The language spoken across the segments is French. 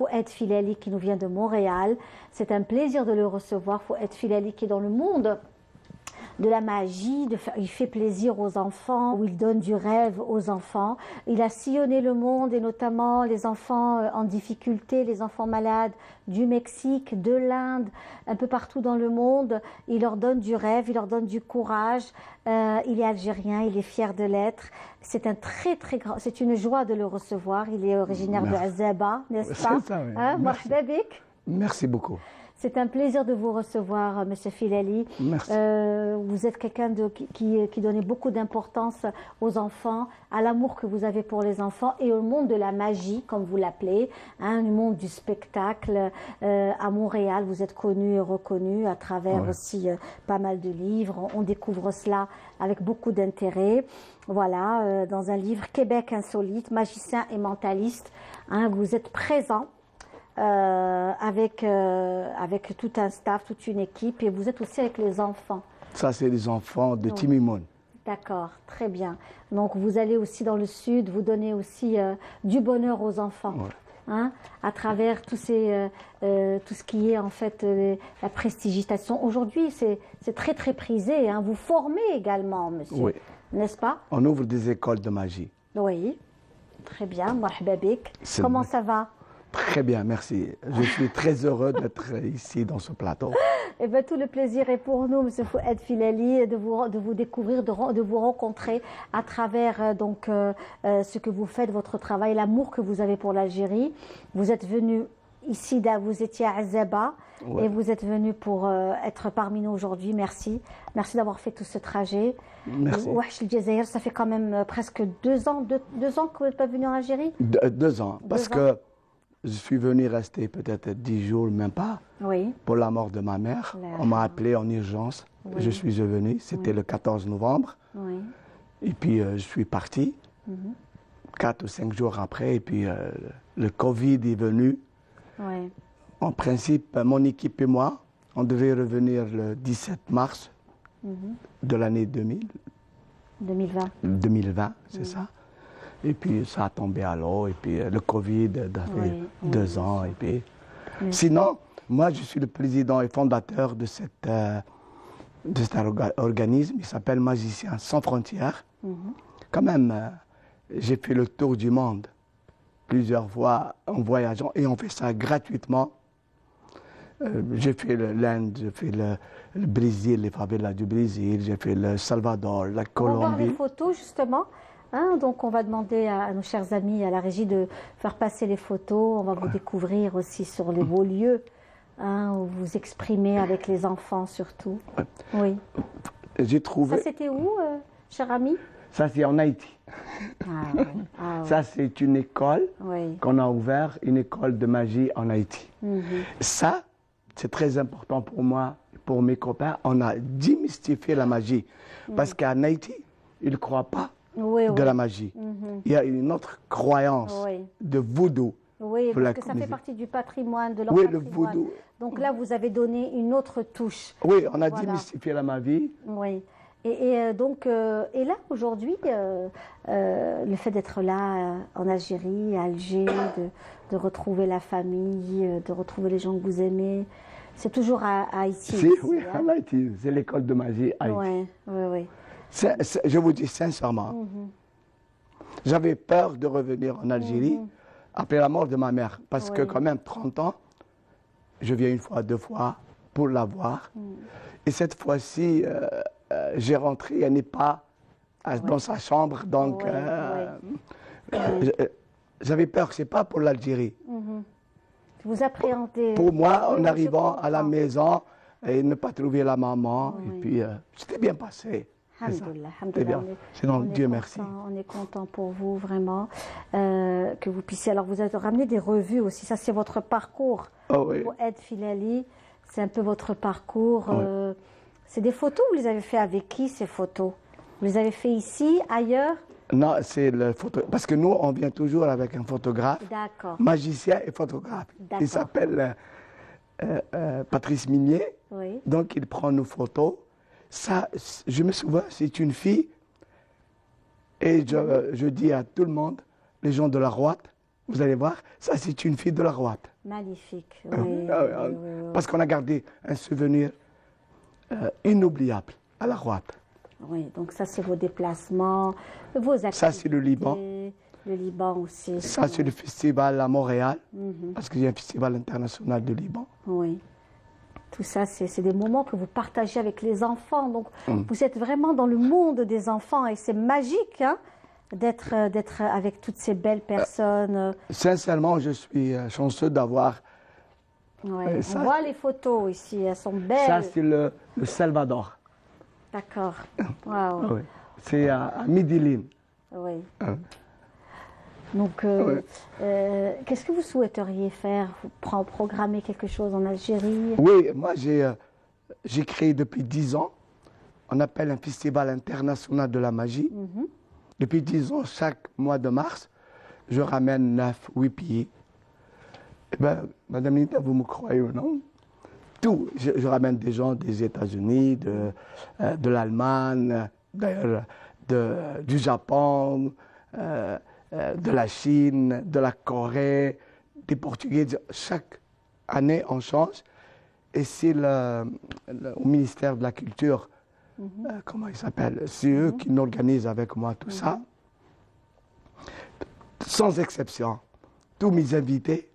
Fouad Filali qui nous vient de Montréal. C'est un plaisir de le recevoir. Fouad Filali qui est dans le monde de la magie, il fait plaisir aux enfants, où il donne du rêve aux enfants. Il a sillonné le monde et notamment les enfants en difficulté, les enfants malades du Mexique, de l'Inde, un peu partout dans le monde. Il leur donne du rêve, il leur donne du courage. Il est algérien, il est fier de l'être. C'est un très très grand, c'est une joie de le recevoir. Il est originaire de Azaba, n'est-ce pas? C'est ça, oui. Hein, marhaba bik. Merci beaucoup. C'est un plaisir de vous recevoir, Monsieur Filali. Merci. Vous êtes quelqu'un qui donnait beaucoup d'importance aux enfants, à l'amour que vous avez pour les enfants et au monde de la magie, comme vous l'appelez, hein, le monde du spectacle. À Montréal, vous êtes connu et reconnu à travers aussi pas mal de livres. On découvre cela avec beaucoup d'intérêt. Voilà, dans un livre Québec insolite, magicien et mentaliste, hein, vous êtes présent. Avec tout un staff, toute une équipe, et vous êtes aussi avec les enfants. Ça, c'est les enfants de Timimon. D'accord, très bien. Donc, vous allez aussi dans le sud, vous donnez aussi du bonheur aux enfants, hein, à travers tout ce qui est en fait la prestigitation. Aujourd'hui, c'est très très prisé, hein. Vous formez également, monsieur, n'est-ce pas? On ouvre des écoles de magie. Oui, très bien. Marhaba bik. Comment ça va? Très bien, merci. Je suis très heureux d'être ici dans ce plateau. Eh bien, tout le plaisir est pour nous, M. Fouad Filali, de vous découvrir, de vous rencontrer à travers ce que vous faites, votre travail, l'amour que vous avez pour l'Algérie. Vous êtes venu ici, vous étiez à Azaba, et vous êtes venu pour être parmi nous aujourd'hui. Merci. Merci d'avoir fait tout ce trajet. Merci. Ça fait quand même presque 2 ans, 2 ans que vous n'êtes pas venu en Algérie? 2 ans, parce que je suis venu rester peut-être 10 jours, même pas, pour la mort de ma mère. On m'a appelé en urgence. Je suis revenu, c'était le 14 novembre. Et puis je suis parti, 4 ou 5 jours après, et puis le Covid est venu. En principe, mon équipe et moi, on devait revenir le 17 mars de l'année 2020, c'est ça. Et puis ça a tombé à l'eau, et puis le Covid, ça fait 2 ans. Et puis... Sinon, moi je suis le président et fondateur de cet organisme, il s'appelle Magiciens sans frontières. Quand même, j'ai fait le tour du monde plusieurs fois en voyageant, et on fait ça gratuitement. J'ai fait l'Inde, j'ai fait le Brésil, les favelas du Brésil, j'ai fait le Salvador, la Colombie. On va voir les photos justement. Hein, donc on va demander à nos chers amis, à la régie de faire passer les photos. On va vous découvrir aussi sur les beaux lieux, hein, où vous exprimez avec les enfants surtout. Oui. J'ai trouvé... Ça c'était où, cher ami? Ça c'est en Haïti. Ça c'est une école qu'on a ouverte, une école de magie en Haïti. Ça, c'est très important pour moi, pour mes copains. On a démystifié la magie. Parce qu'en Haïti, ils ne croient pas de la magie. Il y a une autre croyance de voodoo. Oui, parce que ça fait partie du patrimoine, de leur patrimoine. Le voodoo. Donc là, vous avez donné une autre touche. Oui, on a démystifié la magie. Oui. Et donc, et là, aujourd'hui, le fait d'être là, en Algérie, à Alger, de retrouver la famille, de retrouver les gens que vous aimez, c'est toujours à Haïti. Oui, à Haïti. C'est l'école de magie à Haïti. Oui. Je vous dis sincèrement, j'avais peur de revenir en Algérie après la mort de ma mère, parce que quand même 30 ans, je viens 1 fois, 2 fois pour la voir. Et cette fois-ci, j'ai rentré, elle n'est pas dans sa chambre, donc j'avais peur que ce n'est pas pour l'Algérie. Vous appréhendez. Pour moi, en arrivant à la maison et ne pas trouver la maman, et puis c'était bien passé. Alhamdoulilah. Sinon, Dieu merci. On est content pour vous, vraiment, que vous puissiez. Alors, vous avez ramené des revues aussi. Ça, c'est votre parcours. Fouad Filali, c'est un peu votre parcours. C'est des photos, vous les avez fait avec qui, ces photos? Vous les avez fait ici, ailleurs? Non, c'est le photo. Parce que nous, on vient toujours avec un photographe. Magicien et photographe. Il s'appelle Patrice Minier. Donc, il prend nos photos. Ça, je me souviens, c'est une fille, et je dis à tout le monde, les gens de la Roite, Vous allez voir, ça c'est une fille de la Rouate. Magnifique, oui. Parce qu'on a gardé un souvenir inoubliable à la Rouate. Oui, donc ça c'est vos déplacements, vos activités. Ça c'est le Liban. Le Liban aussi. Ça c'est le festival à Montréal, parce qu'il y a un festival international de Liban. Oui. Tout ça, c'est des moments que vous partagez avec les enfants. Donc, vous êtes vraiment dans le monde des enfants et c'est magique hein, d'être avec toutes ces belles personnes. Sincèrement, je suis chanceux d'avoir... Ouais, on voit les photos ici, elles sont belles. Ça, c'est le Salvador. D'accord. Wow. Oui. C'est à Medellín. Oui. Donc, qu'est-ce que vous souhaiteriez faire? Programmer quelque chose en Algérie? Oui, moi j'ai créé depuis 10 ans, on appelle un festival international de la magie. Depuis 10 ans, chaque mois de mars, je ramène 9, 8 pays. Eh bien, Madame Nita, vous me croyez ou non? Tout. Je ramène des gens des États-Unis, de l'Allemagne, d'ailleurs du Japon, de la Chine, de la Corée, des Portugais. Chaque année, on change. Et c'est au ministère de la Culture, comment il s'appelle, c'est eux qui organisent avec moi tout ça. Sans exception, tous mes invités,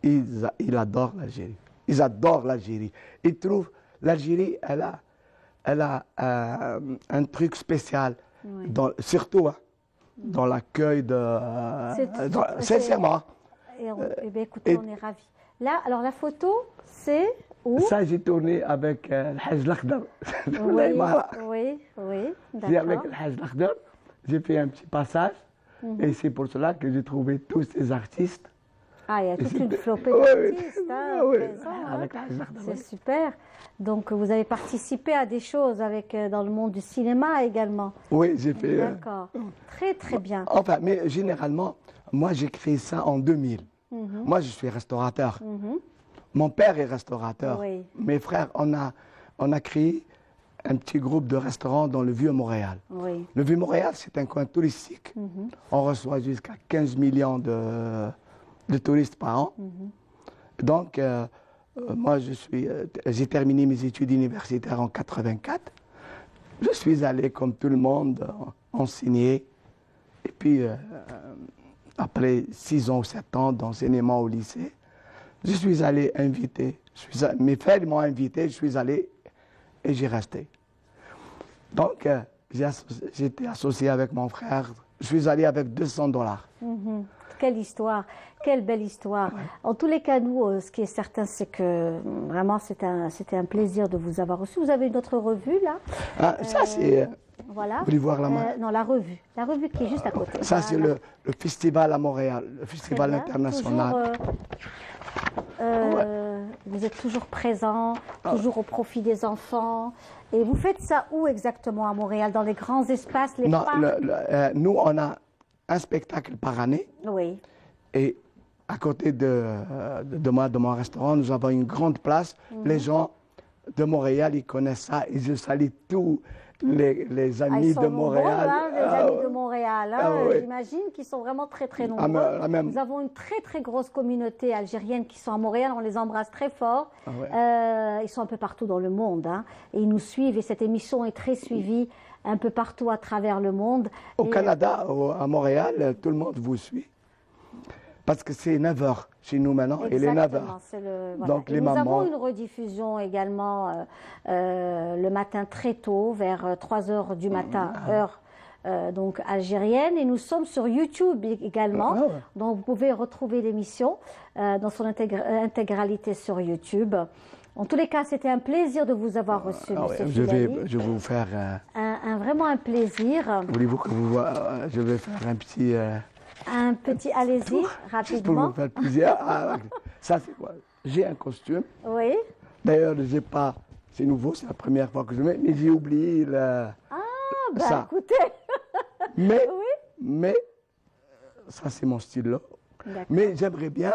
ils adorent l'Algérie. Ils adorent l'Algérie. Ils trouvent l'Algérie, elle a un truc spécial, surtout dans l'accueil de... sincèrement. Eh bien, écoutez, on est ravis. Là, alors la photo, c'est où? Ça, j'ai tourné avec le Hajj Lakhdar. Oui, d'accord. J'ai avec le Hajj Lakhdar, j'ai fait un petit passage, et c'est pour cela que j'ai trouvé tous ces artistes. Ah, il y a toute une flopée d'artistes présents. C'est super. Donc, vous avez participé à des choses dans le monde du cinéma également. Oui, j'ai fait... D'accord. Très, très bien. Enfin, mais généralement, moi, j'ai créé ça en 2000. Moi, je suis restaurateur. Mon père est restaurateur. Oui. Mes frères, on a créé un petit groupe de restaurants dans le Vieux-Montréal. Oui. Le Vieux-Montréal, c'est un coin touristique. On reçoit jusqu'à 15 millions de touristes par an. Donc, moi, j'ai terminé mes études universitaires en 84. Je suis allé, comme tout le monde, enseigner. Et puis, après 6 ans ou 7 ans d'enseignement au lycée, je suis allé inviter. Mes frères m'ont invité, je suis allé et j'ai resté. Donc, j'ai été associé avec mon frère. Je suis allé avec $200. Quelle histoire, quelle belle histoire. Ouais. En tous les cas, nous, ce qui est certain, c'est que vraiment, c'était un plaisir de vous avoir reçu. Vous avez une autre revue, là? Ça, c'est... Voilà. Vous voulez voir la main? Non, la revue qui est juste à côté. Ça, c'est le festival à Montréal, le festival international. Vous êtes toujours présent, toujours au profit des enfants. Et vous faites ça où exactement à Montréal? Dans les grands espaces, les parcs? Nous, on a un spectacle par année. Oui. Et à côté de moi, de mon restaurant, nous avons une grande place. Les gens de Montréal, ils connaissent ça. Et je salue tous les amis de Montréal. Les amis de Montréal. Oui. J'imagine qu'ils sont vraiment très, très nombreux. Nous avons une très, très grosse communauté algérienne qui sont à Montréal. On les embrasse très fort. Ils sont un peu partout dans le monde. Et ils nous suivent. Et cette émission est très suivie un peu partout à travers le monde. Au Canada, à Montréal, tout le monde vous suit. Parce que c'est 9h chez nous maintenant, et les 9h. Voilà. Donc les mamans... Nous avons une rediffusion également le matin très tôt, vers 3h du matin, heure donc algérienne. Et nous sommes sur YouTube également. Donc vous pouvez retrouver l'émission dans son intégralité sur YouTube. En tous les cas, c'était un plaisir de vous avoir reçu, monsieur Filali. Je vais vous faire... vraiment un plaisir. Voulez-vous que je vais faire un petit... allez-y, rapidement. Juste pour vous faire plaisir. Ça, c'est quoi? J'ai un costume. Oui. D'ailleurs, j'ai pas... C'est nouveau, c'est la première fois que je mets, mais j'ai oublié ça. Écoutez. Mais, ça, c'est mon style-là. Mais j'aimerais bien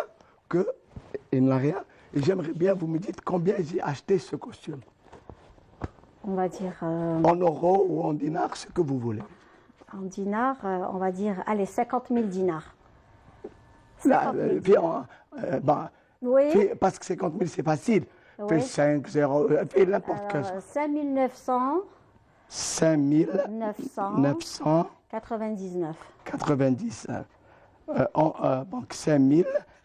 que... Il n'y a rien. Et j'aimerais bien, vous me dites combien j'ai acheté ce costume. On va dire... En euros ou en dinars, ce que vous voulez. En dinars, on va dire, allez, 50 000 dinars. Là, oui. Parce que 50 000, c'est facile. Oui. Fais 5, 0, fais n'importe quel. 5 900. 5 900. 99. 99. Donc 5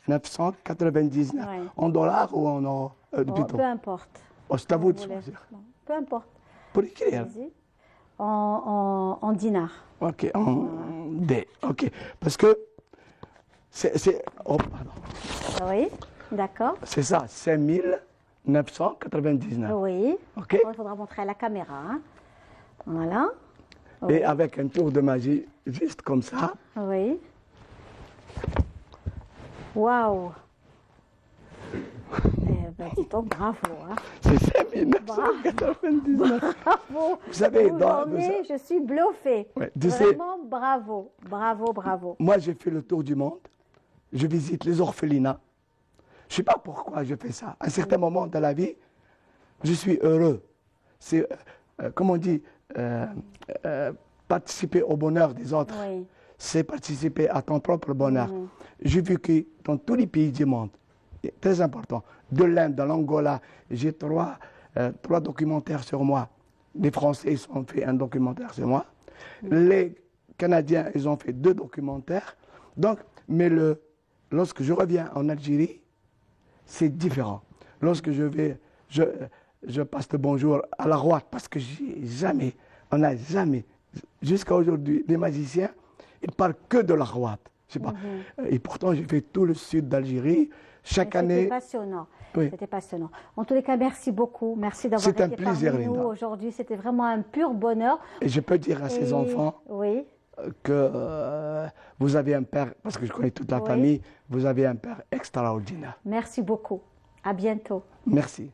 999. Ouais. En dollars ou en euros plutôt. Peu importe. Oh, c'est à vous de choisir. Peu importe. Pour écrire. En dinars. Ok, en D. Ok. Parce que oh, pardon. Oui, d'accord. C'est ça, 5 999. Oui. Ok. Il faudra montrer à la caméra. Hein. Voilà. Et avec un tour de magie, juste comme ça. Oui. Waouh. Dis donc, bravo. Hein. C'est 5999. Bravo. Vous savez, je suis bluffée. Ouais, Vraiment, bravo. Bravo, bravo. Moi, j'ai fait le tour du monde. Je visite les orphelinats. Je ne sais pas pourquoi je fais ça. À un certain moment de la vie, je suis heureux. C'est, comme on dit, participer au bonheur des autres. Oui. C'est participer à ton propre bonheur. J'ai vécu dans tous les pays du monde. Très important. De l'Inde, de l'Angola. J'ai trois documentaires sur moi. Les Français, ils ont fait un documentaire sur moi. Les Canadiens, ils ont fait 2 documentaires. Donc, mais lorsque je reviens en Algérie, c'est différent. Lorsque je passe le bonjour à la Rouate, parce que on n'a jamais, jusqu'à aujourd'hui, les magiciens, ils parlent que de la Rouate. Je sais pas. Et pourtant, j'ai fait tout le sud d'Algérie. Chaque année. C'était passionnant. Oui. C'était passionnant. En tous les cas, merci beaucoup. Merci d'avoir été parmi nous aujourd'hui. C'était vraiment un pur bonheur. Et je peux dire à ces enfants que vous avez un père, parce que je connais toute la famille, vous avez un père extraordinaire. Merci beaucoup. À bientôt. Merci.